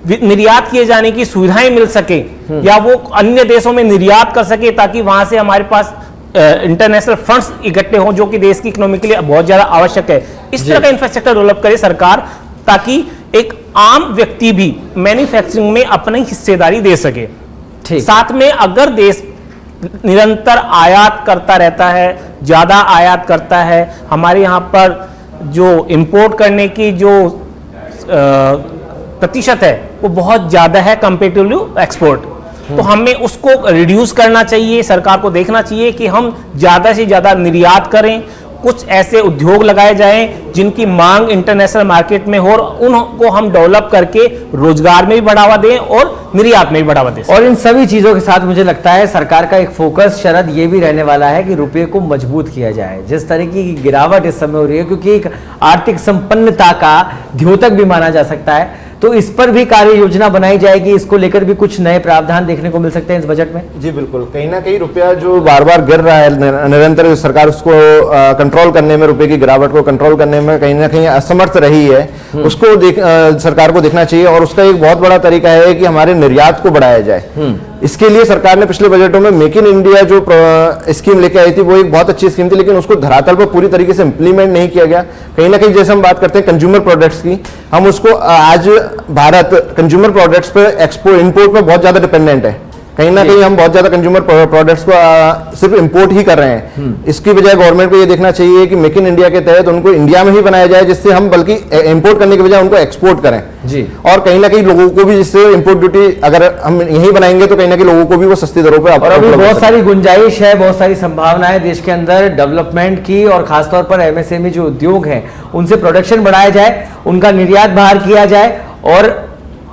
निर्यात किए जाने की सुविधाएं मिल सके या वो अन्य देशों में निर्यात कर सके, ताकि वहां से हमारे पास इंटरनेशनल फंड्स इकट्ठे हों, जो कि देश की इकोनॉमी के लिए बहुत ज्यादा आवश्यक है। इस तरह का इंफ्रास्ट्रक्चर डेवलप करे सरकार, ताकि एक आम व्यक्ति भी मैन्युफैक्चरिंग में अपनी हिस्सेदारी दे सके। साथ में अगर देश निरंतर आयात करता रहता है, ज्यादा आयात करता है, हमारे यहाँ पर जो इंपोर्ट करने की जो प्रतिशत है वो बहुत ज्यादा है कंपेरेटिवली एक्सपोर्ट, तो हमें उसको रिड्यूस करना चाहिए। सरकार को देखना चाहिए कि हम ज्यादा से ज्यादा निर्यात करें, कुछ ऐसे उद्योग लगाए जाएं जिनकी मांग इंटरनेशनल मार्केट में हो, और उनको हम डेवलप करके रोजगार में भी बढ़ावा दें और निर्यात में भी बढ़ावा दें। और इन सभी चीजों के साथ मुझे लगता है सरकार का एक फोकस शरद ये भी रहने वाला है कि रुपये को मजबूत किया जाए। जिस तरीके की गिरावट इस समय हो रही है, क्योंकि एक आर्थिक संपन्नता का द्योतक भी माना जा सकता है, तो इस पर भी कार्य योजना बनाई जाएगी। इसको लेकर भी कुछ नए प्रावधान देखने को मिल सकते हैं इस बजट में। जी बिल्कुल, कहीं ना कहीं रुपया जो बार बार गिर रहा है निरंतर, सरकार उसको कंट्रोल करने में, रुपए की गिरावट को कंट्रोल करने में कहीं ना कहीं असमर्थ रही है, उसको सरकार को देखना चाहिए। और उसका एक बहुत बड़ा तरीका है कि हमारे निर्यात को बढ़ाया जाए। इसके लिए सरकार ने पिछले बजटों में मेक इन इंडिया जो स्कीम लेके आई थी, वो एक बहुत अच्छी स्कीम थी, लेकिन उसको धरातल पर पूरी तरीके से इंप्लीमेंट नहीं किया गया। कहीं ना कहीं जैसे हम बात करते हैं कंज्यूमर प्रोडक्ट्स की, हम उसको आज भारत कंज्यूमर प्रोडक्ट्स पे एक्सपोर्ट इंपोर्ट पे बहुत ज्यादा डिपेंडेंट है। कहीं ना कहीं हम बहुत ज्यादा कंज्यूमर प्रोडक्ट्स को सिर्फ इंपोर्ट ही कर रहे हैं। इसकी बजाय गवर्नमेंट को ये देखना चाहिए कि मेक इन इंडिया के तहत उनको इंडिया में ही बनाया जाए, जिससे हम बल्कि इंपोर्ट करने के बजाय उनको एक्सपोर्ट करें जी। और कहीं ना कहीं लोगों को भी, जिससे इंपोर्ट ड्यूटी अगर हम यहीं बनाएंगे तो कहीं ना कहीं लोगों को भी वो सस्ती दरों पर। और अभी बहुत सारी गुंजाइश है, बहुत सारी संभावनाएं देश के अंदर डेवलपमेंट की, और खासतौर पर एमएसएमई जो उद्योग हैं उनसे प्रोडक्शन बढ़ाया जाए, उनका निर्यात बाहर किया जाए। और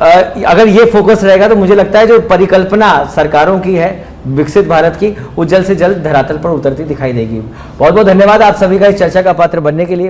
अगर ये फोकस रहेगा तो मुझे लगता है जो परिकल्पना सरकारों की है विकसित भारत की, वो जल्द से जल्द धरातल पर उतरती दिखाई देगी। बहुत बहुत धन्यवाद आप सभी का इस चर्चा का पात्र बनने के लिए।